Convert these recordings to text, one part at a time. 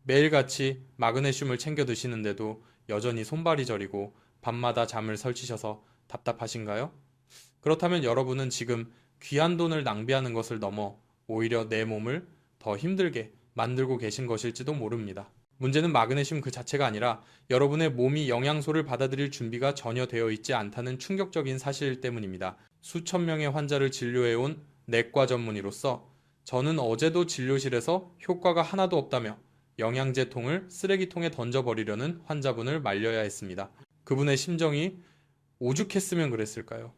매일같이 마그네슘을 챙겨 드시는데도 여전히 손발이 저리고 밤마다 잠을 설치셔서 답답하신가요? 그렇다면 여러분은 지금 귀한 돈을 낭비하는 것을 넘어 오히려 내 몸을 더 힘들게 만들고 계신 것일지도 모릅니다. 문제는 마그네슘 그 자체가 아니라 여러분의 몸이 영양소를 받아들일 준비가 전혀 되어 있지 않다는 충격적인 사실 때문입니다. 수천 명의 환자를 진료해온 내과 전문의로서 저는 어제도 진료실에서 효과가 하나도 없다며 영양제통을 쓰레기통에 던져버리려는 환자분을 말려야 했습니다. 그분의 심정이 오죽했으면 그랬을까요?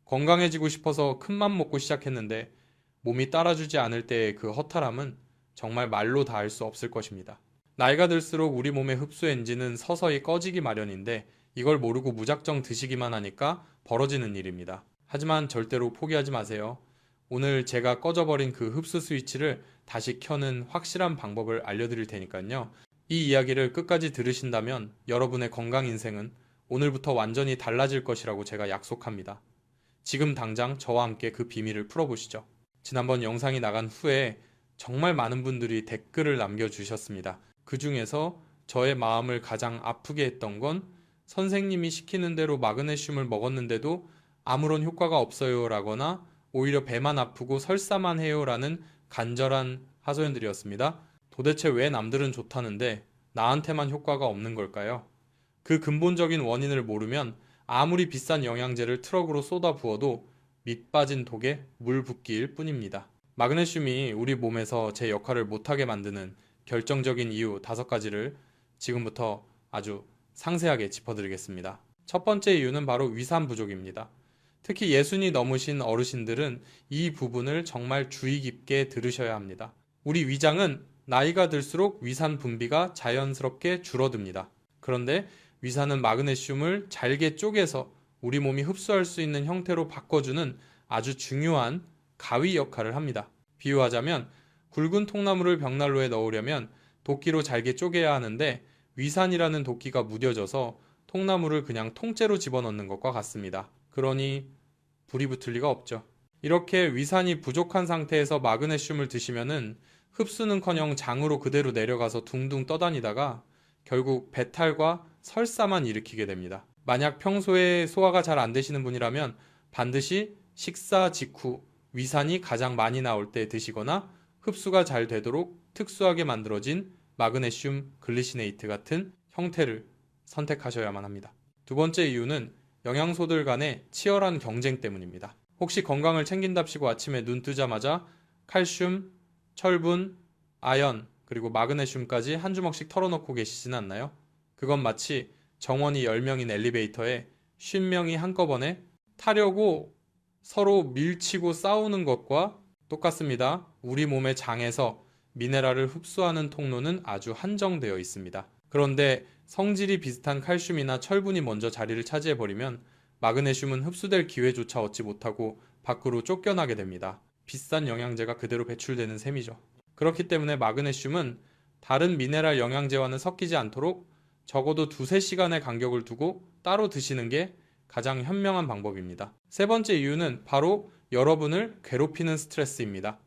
건강해지고 싶어서 큰맘 먹고 시작했는데 몸이 따라주지 않을 때의 그 허탈함은 정말 말로 다 할 수 없을 것입니다. 나이가 들수록 우리 몸의 흡수 엔진은 서서히 꺼지기 마련인데 이걸 모르고 무작정 드시기만 하니까 벌어지는 일입니다. 하지만 절대로 포기하지 마세요. 오늘 제가 꺼져버린 그 흡수 스위치를 다시 켜는 확실한 방법을 알려드릴 테니까요. 이 이야기를 끝까지 들으신다면 여러분의 건강 인생은 오늘부터 완전히 달라질 것이라고 제가 약속합니다. 지금 당장 저와 함께 그 비밀을 풀어보시죠. 지난번 영상이 나간 후에 정말 많은 분들이 댓글을 남겨주셨습니다. 그 중에서 저의 마음을 가장 아프게 했던 건 선생님이 시키는 대로 마그네슘을 먹었는데도 아무런 효과가 없어요 라거나 오히려 배만 아프고 설사만 해요 라는 간절한 하소연들이었습니다. 도대체 왜 남들은 좋다는데 나한테만 효과가 없는 걸까요? 그 근본적인 원인을 모르면 아무리 비싼 영양제를 트럭으로 쏟아 부어도 밑 빠진 독에 물 붓기일 뿐입니다. 마그네슘이 우리 몸에서 제 역할을 못하게 만드는 결정적인 이유 5가지를 지금부터 아주 상세하게 짚어드리겠습니다. 첫 번째 이유는 바로 위산 부족입니다. 특히 60이 넘으신 어르신들은 이 부분을 정말 주의 깊게 들으셔야 합니다. 우리 위장은 나이가 들수록 위산 분비가 자연스럽게 줄어듭니다. 그런데 위산은 마그네슘을 잘게 쪼개서 우리 몸이 흡수할 수 있는 형태로 바꿔주는 아주 중요한 가위 역할을 합니다. 비유하자면 굵은 통나무를 벽난로에 넣으려면 도끼로 잘게 쪼개야 하는데 위산이라는 도끼가 무뎌져서 통나무를 그냥 통째로 집어넣는 것과 같습니다. 그러니 불이 붙을 리가 없죠. 이렇게 위산이 부족한 상태에서 마그네슘을 드시면은 흡수는커녕 장으로 그대로 내려가서 둥둥 떠다니다가 결국 배탈과 설사만 일으키게 됩니다. 만약 평소에 소화가 잘 안 되시는 분이라면 반드시 식사 직후 위산이 가장 많이 나올 때 드시거나 흡수가 잘 되도록 특수하게 만들어진 마그네슘 글리시네이트 같은 형태를 선택하셔야만 합니다. 두 번째 이유는 영양소들 간의 치열한 경쟁 때문입니다. 혹시 건강을 챙긴답시고 아침에 눈 뜨자마자 칼슘, 철분, 아연, 그리고 마그네슘까지 한 주먹씩 털어놓고 계시진 않나요? 그건 마치 정원이 10명인 엘리베이터에 50명이 한꺼번에 타려고 서로 밀치고 싸우는 것과 똑같습니다. 우리 몸의 장에서 미네랄을 흡수하는 통로는 아주 한정되어 있습니다. 그런데 성질이 비슷한 칼슘이나 철분이 먼저 자리를 차지해버리면 마그네슘은 흡수될 기회조차 얻지 못하고 밖으로 쫓겨나게 됩니다. 비싼 영양제가 그대로 배출되는 셈이죠. 그렇기 때문에 마그네슘은 다른 미네랄 영양제와는 섞이지 않도록 적어도 2~3시간의 간격을 두고 따로 드시는 게 가장 현명한 방법입니다. 세 번째 이유는 바로 여러분을 괴롭히는 스트레스입니다.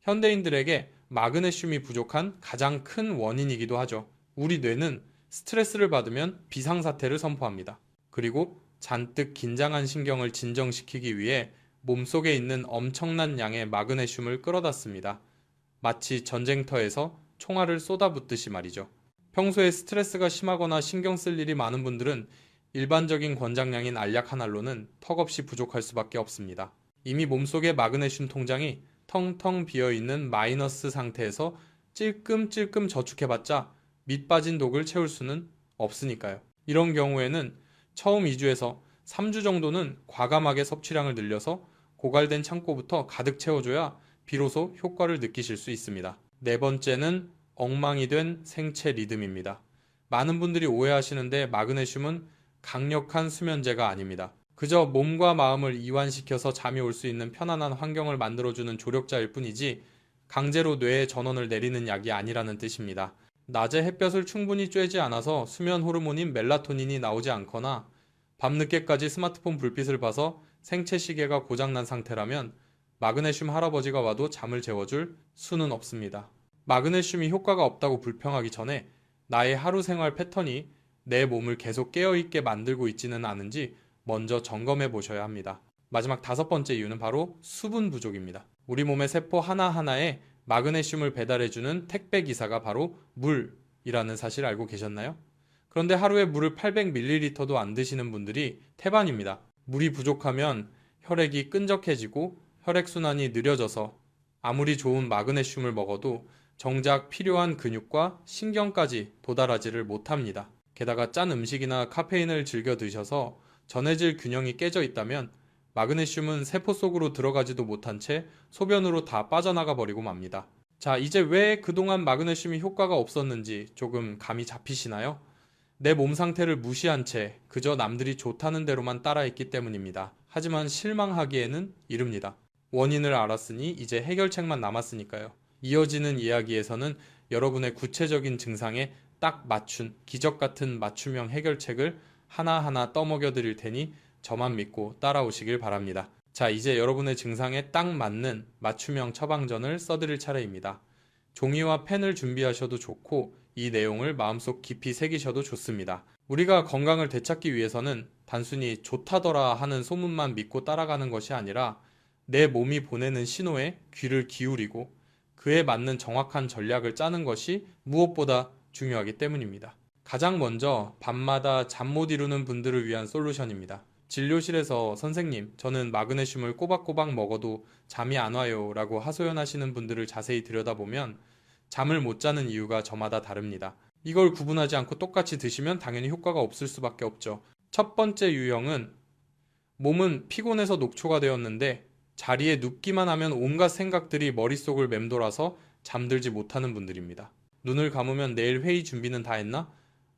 현대인들에게 마그네슘이 부족한 가장 큰 원인이기도 하죠. 우리 뇌는 스트레스를 받으면 비상사태를 선포합니다. 그리고 잔뜩 긴장한 신경을 진정시키기 위해 몸속에 있는 엄청난 양의 마그네슘을 끌어다 씁니다. 마치 전쟁터에서 총알을 쏟아붓듯이 말이죠. 평소에 스트레스가 심하거나 신경 쓸 일이 많은 분들은 일반적인 권장량인 알약 한 알로는 턱없이 부족할 수밖에 없습니다. 이미 몸속의 마그네슘 통장이 텅텅 비어있는 마이너스 상태에서 찔끔찔끔 저축해봤자 밑 빠진 독을 채울 수는 없으니까요. 이런 경우에는 처음 2주에서 3주 정도는 과감하게 섭취량을 늘려서 고갈된 창고부터 가득 채워줘야 비로소 효과를 느끼실 수 있습니다. 네 번째는 엉망이 된 생체 리듬입니다. 많은 분들이 오해하시는데 마그네슘은 강력한 수면제가 아닙니다. 그저 몸과 마음을 이완시켜서 잠이 올 수 있는 편안한 환경을 만들어주는 조력자일 뿐이지 강제로 뇌에 전원을 내리는 약이 아니라는 뜻입니다. 낮에 햇볕을 충분히 쬐지 않아서 수면 호르몬인 멜라토닌이 나오지 않거나 밤늦게까지 스마트폰 불빛을 봐서 생체 시계가 고장난 상태라면 마그네슘 할아버지가 와도 잠을 재워줄 수는 없습니다. 마그네슘이 효과가 없다고 불평하기 전에 나의 하루 생활 패턴이 내 몸을 계속 깨어있게 만들고 있지는 않은지 먼저 점검해 보셔야 합니다. 마지막 다섯 번째 이유는 바로 수분 부족입니다. 우리 몸의 세포 하나하나에 마그네슘을 배달해주는 택배 기사가 바로 물이라는 사실 알고 계셨나요? 그런데 하루에 물을 800ml도 안 드시는 분들이 태반입니다. 물이 부족하면 혈액이 끈적해지고 혈액순환이 느려져서 아무리 좋은 마그네슘을 먹어도 정작 필요한 근육과 신경까지 도달하지를 못합니다. 게다가 짠 음식이나 카페인을 즐겨 드셔서 전해질 균형이 깨져 있다면 마그네슘은 세포 속으로 들어가지도 못한 채 소변으로 다 빠져나가 버리고 맙니다. 자, 이제 왜 그동안 마그네슘이 효과가 없었는지 조금 감이 잡히시나요? 내 몸 상태를 무시한 채 그저 남들이 좋다는 대로만 따라했기 때문입니다. 하지만 실망하기에는 이릅니다. 원인을 알았으니 이제 해결책만 남았으니까요. 이어지는 이야기에서는 여러분의 구체적인 증상에 딱 맞춘 기적 같은 맞춤형 해결책을 하나하나 떠먹여 드릴 테니 저만 믿고 따라오시길 바랍니다. 자, 이제 여러분의 증상에 딱 맞는 맞춤형 처방전을 써드릴 차례입니다. 종이와 펜을 준비하셔도 좋고 이 내용을 마음속 깊이 새기셔도 좋습니다. 우리가 건강을 되찾기 위해서는 단순히 좋다더라 하는 소문만 믿고 따라가는 것이 아니라 내 몸이 보내는 신호에 귀를 기울이고 그에 맞는 정확한 전략을 짜는 것이 무엇보다 중요하기 때문입니다. 가장 먼저 밤마다 잠 못 이루는 분들을 위한 솔루션입니다. 진료실에서 선생님, 저는 마그네슘을 꼬박꼬박 먹어도 잠이 안 와요 라고 하소연하시는 분들을 자세히 들여다보면 잠을 못 자는 이유가 저마다 다릅니다. 이걸 구분하지 않고 똑같이 드시면 당연히 효과가 없을 수밖에 없죠. 첫 번째 유형은 몸은 피곤해서 녹초가 되었는데 자리에 눕기만 하면 온갖 생각들이 머릿속을 맴돌아서 잠들지 못하는 분들입니다. 눈을 감으면 내일 회의 준비는 다 했나?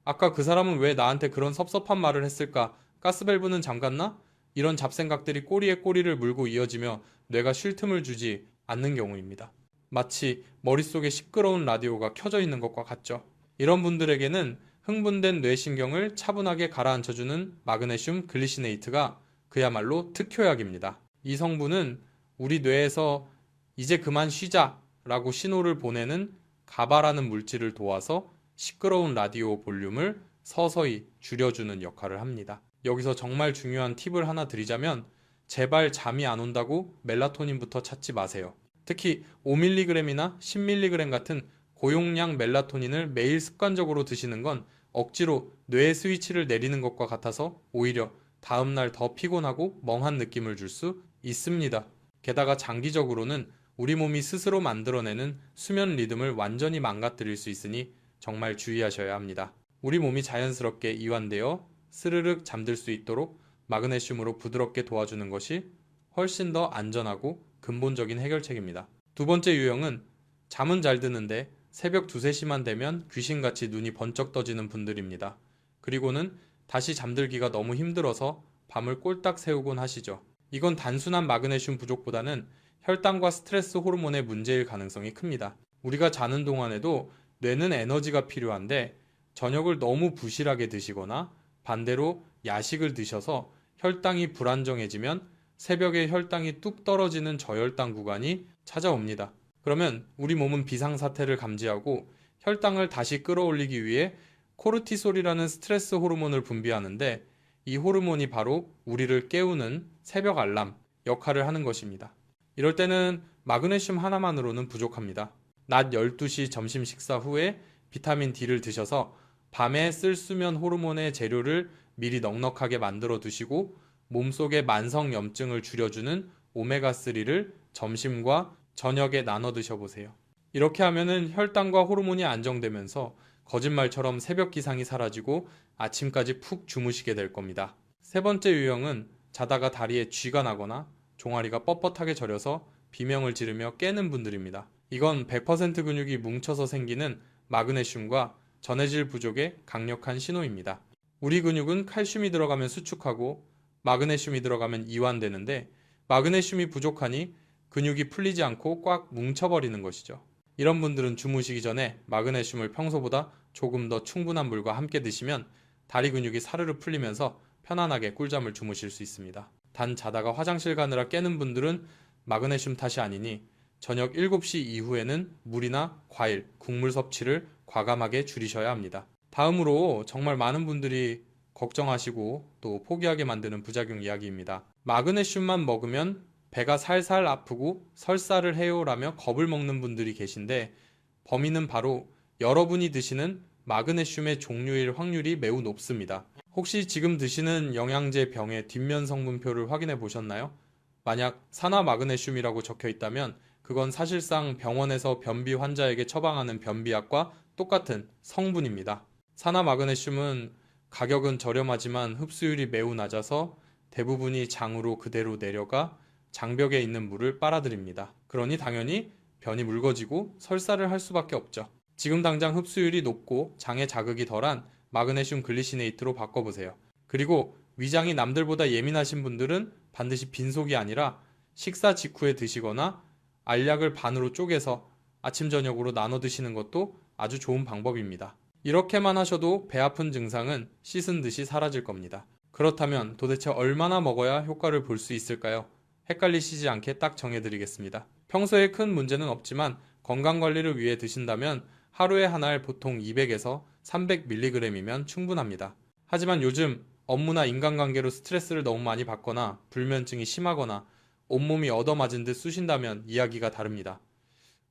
아까 그 사람은 왜 나한테 그런 섭섭한 말을 했을까? 가스밸브는 잠갔나? 이런 잡생각들이 꼬리에 꼬리를 물고 이어지며 뇌가 쉴 틈을 주지 않는 경우입니다. 마치 머릿속에 시끄러운 라디오가 켜져 있는 것과 같죠. 이런 분들에게는 흥분된 뇌신경을 차분하게 가라앉혀주는 마그네슘 글리시네이트가 그야말로 특효약입니다. 이 성분은 우리 뇌에서 이제 그만 쉬자 라고 신호를 보내는 가바라는 물질을 도와서 시끄러운 라디오 볼륨을 서서히 줄여주는 역할을 합니다. 여기서 정말 중요한 팁을 하나 드리자면 제발 잠이 안 온다고 멜라토닌부터 찾지 마세요. 특히 5mg이나 10mg 같은 고용량 멜라토닌을 매일 습관적으로 드시는 건 억지로 뇌 스위치를 내리는 것과 같아서 오히려 다음날 더 피곤하고 멍한 느낌을 줄 수 있습니다. 게다가 장기적으로는 우리 몸이 스스로 만들어내는 수면 리듬을 완전히 망가뜨릴 수 있으니 정말 주의하셔야 합니다. 우리 몸이 자연스럽게 이완되어 스르륵 잠들 수 있도록 마그네슘으로 부드럽게 도와주는 것이 훨씬 더 안전하고 근본적인 해결책입니다. 두 번째 유형은 잠은 잘 드는데 새벽 2, 3시만 되면 귀신같이 눈이 번쩍 떠지는 분들입니다. 그리고는 다시 잠들기가 너무 힘들어서 밤을 꼴딱 새우곤 하시죠. 이건 단순한 마그네슘 부족보다는 혈당과 스트레스 호르몬의 문제일 가능성이 큽니다. 우리가 자는 동안에도 뇌는 에너지가 필요한데 저녁을 너무 부실하게 드시거나 반대로 야식을 드셔서 혈당이 불안정해지면 새벽에 혈당이 뚝 떨어지는 저혈당 구간이 찾아옵니다. 그러면 우리 몸은 비상사태를 감지하고 혈당을 다시 끌어올리기 위해 코르티솔이라는 스트레스 호르몬을 분비하는데 이 호르몬이 바로 우리를 깨우는 새벽 알람 역할을 하는 것입니다. 이럴 때는 마그네슘 하나만으로는 부족합니다. 낮 12시 점심 식사 후에 비타민 D를 드셔서 밤에 쓸 수면 호르몬의 재료를 미리 넉넉하게 만들어 두시고 몸속의 만성 염증을 줄여주는 오메가3를 점심과 저녁에 나눠 드셔보세요. 이렇게 하면은 혈당과 호르몬이 안정되면서 거짓말처럼 새벽 기상이 사라지고 아침까지 푹 주무시게 될 겁니다. 세 번째 유형은 자다가 다리에 쥐가 나거나 종아리가 뻣뻣하게 저려서 비명을 지르며 깨는 분들입니다. 이건 100% 근육이 뭉쳐서 생기는 마그네슘과 전해질 부족의 강력한 신호입니다. 우리 근육은 칼슘이 들어가면 수축하고 마그네슘이 들어가면 이완되는데 마그네슘이 부족하니 근육이 풀리지 않고 꽉 뭉쳐버리는 것이죠. 이런 분들은 주무시기 전에 마그네슘을 평소보다 조금 더 충분한 물과 함께 드시면 다리 근육이 사르르 풀리면서 편안하게 꿀잠을 주무실 수 있습니다. 단 자다가 화장실 가느라 깨는 분들은 마그네슘 탓이 아니니 저녁 7시 이후에는 물이나 과일, 국물 섭취를 과감하게 줄이셔야 합니다. 다음으로 정말 많은 분들이 걱정하시고 또 포기하게 만드는 부작용 이야기입니다. 마그네슘만 먹으면 배가 살살 아프고 설사를 해요라며 겁을 먹는 분들이 계신데 범인은 바로 여러분이 드시는 마그네슘의 종류일 확률이 매우 높습니다. 혹시 지금 드시는 영양제 병의 뒷면 성분표를 확인해 보셨나요? 만약 산화 마그네슘이라고 적혀 있다면 그건 사실상 병원에서 변비 환자에게 처방하는 변비약과 똑같은 성분입니다. 산화 마그네슘은 가격은 저렴하지만 흡수율이 매우 낮아서 대부분이 장으로 그대로 내려가 장벽에 있는 물을 빨아들입니다. 그러니 당연히 변이 묽어지고 설사를 할 수밖에 없죠. 지금 당장 흡수율이 높고 장에 자극이 덜한 마그네슘 글리시네이트로 바꿔보세요. 그리고 위장이 남들보다 예민하신 분들은 반드시 빈속이 아니라 식사 직후에 드시거나 알약을 반으로 쪼개서 아침 저녁으로 나눠 드시는 것도 아주 좋은 방법입니다. 이렇게만 하셔도 배 아픈 증상은 씻은 듯이 사라질 겁니다. 그렇다면 도대체 얼마나 먹어야 효과를 볼 수 있을까요? 헷갈리시지 않게 딱 정해드리겠습니다. 평소에 큰 문제는 없지만 건강관리를 위해 드신다면 하루에 한 알 보통 200에서 300mg이면 충분합니다. 하지만 요즘 업무나 인간관계로 스트레스를 너무 많이 받거나 불면증이 심하거나 온몸이 얻어맞은 듯 쑤신다면 이야기가 다릅니다.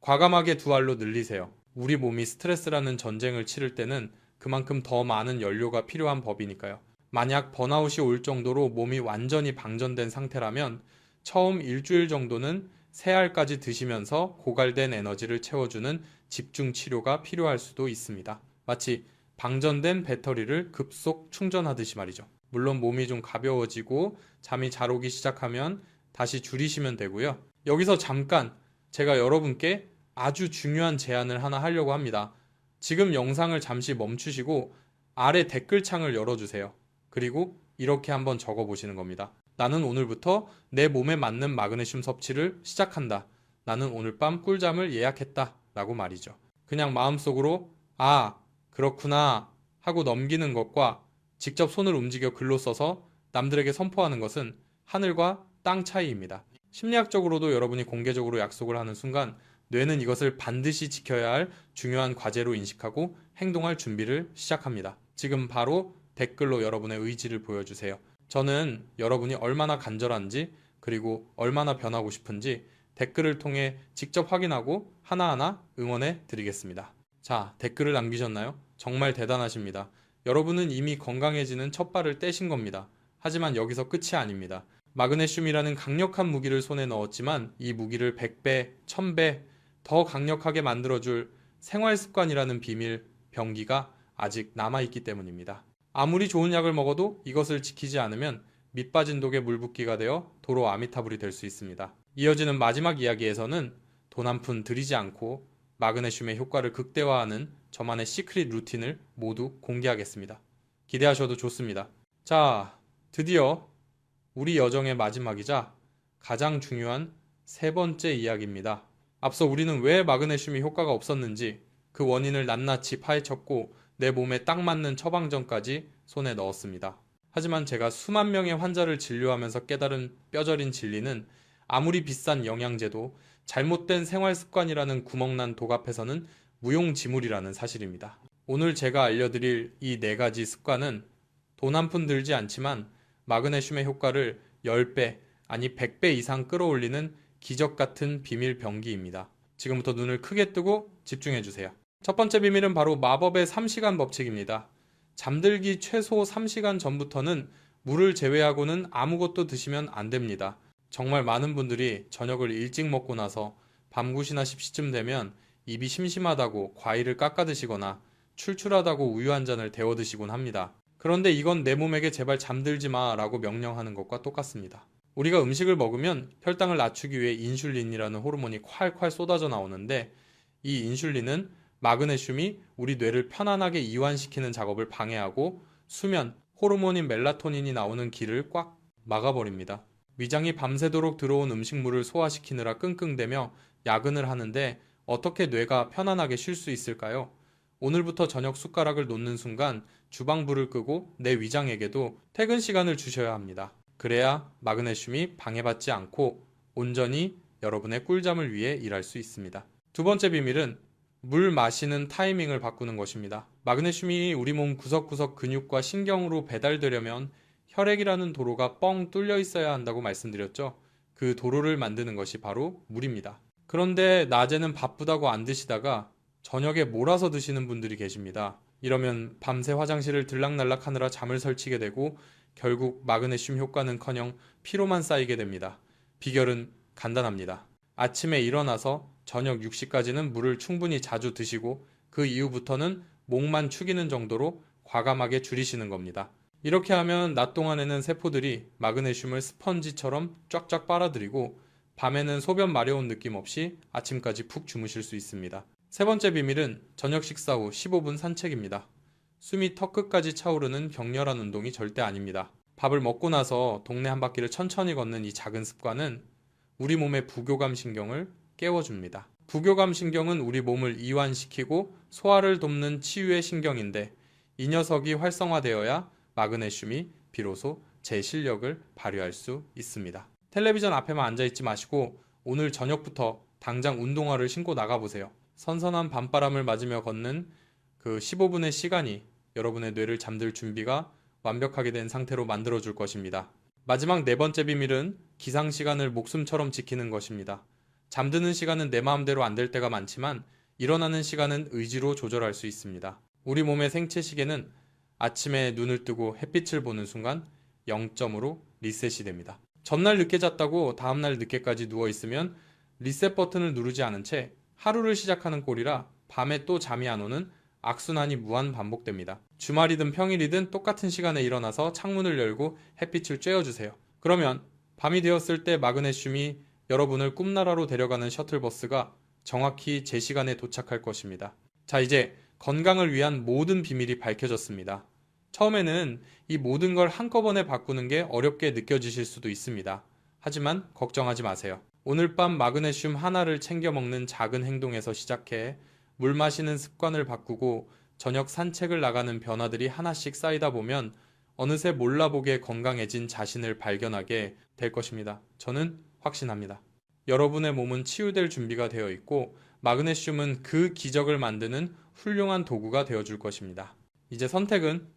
과감하게 2알로 늘리세요. 우리 몸이 스트레스라는 전쟁을 치를 때는 그만큼 더 많은 연료가 필요한 법이니까요. 만약 번아웃이 올 정도로 몸이 완전히 방전된 상태라면 처음 일주일 정도는 3알까지 드시면서 고갈된 에너지를 채워주는 집중 치료가 필요할 수도 있습니다. 마치 방전된 배터리를 급속 충전하듯이 말이죠. 물론 몸이 좀 가벼워지고 잠이 잘 오기 시작하면 다시 줄이시면 되고요. 여기서 잠깐 제가 여러분께 아주 중요한 제안을 하나 하려고 합니다. 지금 영상을 잠시 멈추시고 아래 댓글창을 열어주세요. 그리고 이렇게 한번 적어보시는 겁니다. 나는 오늘부터 내 몸에 맞는 마그네슘 섭취를 시작한다. 나는 오늘 밤 꿀잠을 예약했다. 라고 말이죠. 그냥 마음속으로 아, 그렇구나 하고 넘기는 것과 직접 손을 움직여 글로 써서 남들에게 선포하는 것은 하늘과 땅 차이입니다. 심리학적으로도 여러분이 공개적으로 약속을 하는 순간 뇌는 이것을 반드시 지켜야 할 중요한 과제로 인식하고 행동할 준비를 시작합니다. 지금 바로 댓글로 여러분의 의지를 보여주세요. 저는 여러분이 얼마나 간절한지 그리고 얼마나 변하고 싶은지 댓글을 통해 직접 확인하고 하나하나 응원해 드리겠습니다. 자, 댓글을 남기셨나요? 정말 대단하십니다. 여러분은 이미 건강해지는 첫 발을 떼신 겁니다. 하지만 여기서 끝이 아닙니다. 마그네슘이라는 강력한 무기를 손에 넣었지만 이 무기를 100배, 1000배 더 강력하게 만들어줄 생활습관이라는 비밀 병기가 아직 남아있기 때문입니다. 아무리 좋은 약을 먹어도 이것을 지키지 않으면 밑 빠진 독에 물 붓기가 되어 도로 아미타불이 될 수 있습니다. 이어지는 마지막 이야기에서는 돈 한 푼 들이지 않고 마그네슘의 효과를 극대화하는 저만의 시크릿 루틴을 모두 공개하겠습니다. 기대하셔도 좋습니다. 자, 드디어 우리 여정의 마지막이자 가장 중요한 3번째 이야기입니다. 앞서 우리는 왜 마그네슘이 효과가 없었는지 그 원인을 낱낱이 파헤쳤고 내 몸에 딱 맞는 처방전까지 손에 넣었습니다. 하지만 제가 수만 명의 환자를 진료하면서 깨달은 뼈저린 진리는 아무리 비싼 영양제도 잘못된 생활습관이라는 구멍난 독 앞에서는 무용지물이라는 사실입니다. 오늘 제가 알려드릴 이 4가지 습관은 돈 한 푼 들지 않지만 마그네슘의 효과를 10배, 아니 100배 이상 끌어올리는 기적 같은 비밀 병기입니다. 지금부터 눈을 크게 뜨고 집중해주세요. 첫 번째 비밀은 바로 마법의 3시간 법칙입니다. 잠들기 최소 3시간 전부터는 물을 제외하고는 아무것도 드시면 안 됩니다. 정말 많은 분들이 저녁을 일찍 먹고 나서 밤 9시나 10시쯤 되면 입이 심심하다고 과일을 깎아 드시거나 출출하다고 우유 한 잔을 데워 드시곤 합니다. 그런데 이건 내 몸에게 제발 잠들지 마 라고 명령하는 것과 똑같습니다. 우리가 음식을 먹으면 혈당을 낮추기 위해 인슐린이라는 호르몬이 콸콸 쏟아져 나오는데 이 인슐린은 마그네슘이 우리 뇌를 편안하게 이완시키는 작업을 방해하고 수면, 호르몬인 멜라토닌이 나오는 길을 꽉 막아버립니다. 위장이 밤새도록 들어온 음식물을 소화시키느라 끙끙대며 야근을 하는데 어떻게 뇌가 편안하게 쉴 수 있을까요? 오늘부터 저녁 숟가락을 놓는 순간 주방불을 끄고 내 위장에게도 퇴근 시간을 주셔야 합니다. 그래야 마그네슘이 방해받지 않고 온전히 여러분의 꿀잠을 위해 일할 수 있습니다. 두 번째 비밀은 물 마시는 타이밍을 바꾸는 것입니다. 마그네슘이 우리 몸 구석구석 근육과 신경으로 배달되려면 혈액이라는 도로가 뻥 뚫려 있어야 한다고 말씀드렸죠. 그 도로를 만드는 것이 바로 물입니다. 그런데 낮에는 바쁘다고 안 드시다가 저녁에 몰아서 드시는 분들이 계십니다. 이러면 밤새 화장실을 들락날락 하느라 잠을 설치게 되고 결국 마그네슘 효과는커녕 피로만 쌓이게 됩니다. 비결은 간단합니다. 아침에 일어나서 저녁 6시까지는 물을 충분히 자주 드시고 그 이후부터는 목만 축이는 정도로 과감하게 줄이시는 겁니다. 이렇게 하면 낮 동안에는 세포들이 마그네슘을 스펀지처럼 쫙쫙 빨아들이고 밤에는 소변 마려운 느낌 없이 아침까지 푹 주무실 수 있습니다. 세 번째 비밀은 저녁 식사 후 15분 산책입니다. 숨이 턱끝까지 차오르는 격렬한 운동이 절대 아닙니다. 밥을 먹고 나서 동네 한 바퀴를 천천히 걷는 이 작은 습관은 우리 몸의 부교감 신경을 깨워줍니다. 부교감 신경은 우리 몸을 이완시키고 소화를 돕는 치유의 신경인데 이 녀석이 활성화되어야 마그네슘이 비로소 제 실력을 발휘할 수 있습니다. 텔레비전 앞에만 앉아있지 마시고 오늘 저녁부터 당장 운동화를 신고 나가보세요. 선선한 밤바람을 맞으며 걷는 그 15분의 시간이 여러분의 뇌를 잠들 준비가 완벽하게 된 상태로 만들어줄 것입니다. 마지막 네 번째 비밀은 기상시간을 목숨처럼 지키는 것입니다. 잠드는 시간은 내 마음대로 안 될 때가 많지만 일어나는 시간은 의지로 조절할 수 있습니다. 우리 몸의 생체 시계는 아침에 눈을 뜨고 햇빛을 보는 순간 0점으로 리셋이 됩니다. 전날 늦게 잤다고 다음날 늦게까지 누워있으면 리셋 버튼을 누르지 않은 채 하루를 시작하는 꼴이라 밤에 또 잠이 안 오는 악순환이 무한 반복됩니다. 주말이든 평일이든 똑같은 시간에 일어나서 창문을 열고 햇빛을 쬐어주세요. 그러면 밤이 되었을 때 마그네슘이 여러분을 꿈나라로 데려가는 셔틀버스가 정확히 제 시간에 도착할 것입니다. 자, 이제 건강을 위한 모든 비밀이 밝혀졌습니다. 처음에는 이 모든 걸 한꺼번에 바꾸는 게 어렵게 느껴지실 수도 있습니다. 하지만 걱정하지 마세요. 오늘 밤 마그네슘 하나를 챙겨 먹는 작은 행동에서 시작해 물 마시는 습관을 바꾸고 저녁 산책을 나가는 변화들이 하나씩 쌓이다 보면 어느새 몰라보게 건강해진 자신을 발견하게 될 것입니다. 저는 확신합니다. 여러분의 몸은 치유될 준비가 되어 있고 마그네슘은 그 기적을 만드는 훌륭한 도구가 되어줄 것입니다. 이제 선택은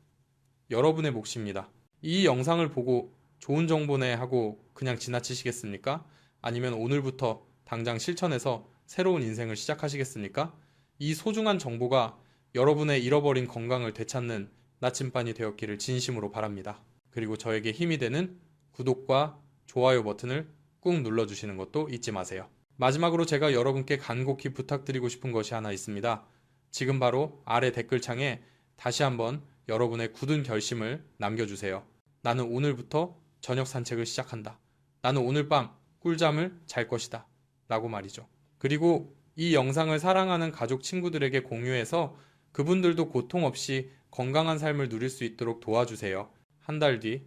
여러분의 몫입니다. 이 영상을 보고 좋은 정보네 하고 그냥 지나치시겠습니까? 아니면 오늘부터 당장 실천해서 새로운 인생을 시작하시겠습니까? 이 소중한 정보가 여러분의 잃어버린 건강을 되찾는 나침반이 되었기를 진심으로 바랍니다. 그리고 저에게 힘이 되는 구독과 좋아요 버튼을 꾹 눌러주시는 것도 잊지 마세요. 마지막으로 제가 여러분께 간곡히 부탁드리고 싶은 것이 하나 있습니다. 지금 바로 아래 댓글창에 다시 한번 여러분의 굳은 결심을 남겨주세요. 나는 오늘부터 저녁 산책을 시작한다. 나는 오늘 밤 꿀잠을 잘 것이다. 라고 말이죠. 그리고 이 영상을 사랑하는 가족 친구들에게 공유해서 그분들도 고통 없이 건강한 삶을 누릴 수 있도록 도와주세요. 한 달 뒤,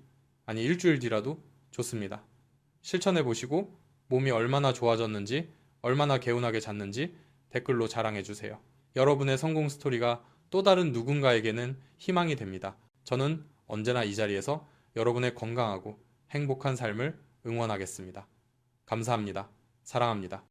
아니 일주일 뒤라도 좋습니다. 실천해 보시고 몸이 얼마나 좋아졌는지, 얼마나 개운하게 잤는지 댓글로 자랑해 주세요. 여러분의 성공 스토리가 또 다른 누군가에게는 희망이 됩니다. 저는 언제나 이 자리에서 여러분의 건강하고 행복한 삶을 응원하겠습니다. 감사합니다. 사랑합니다.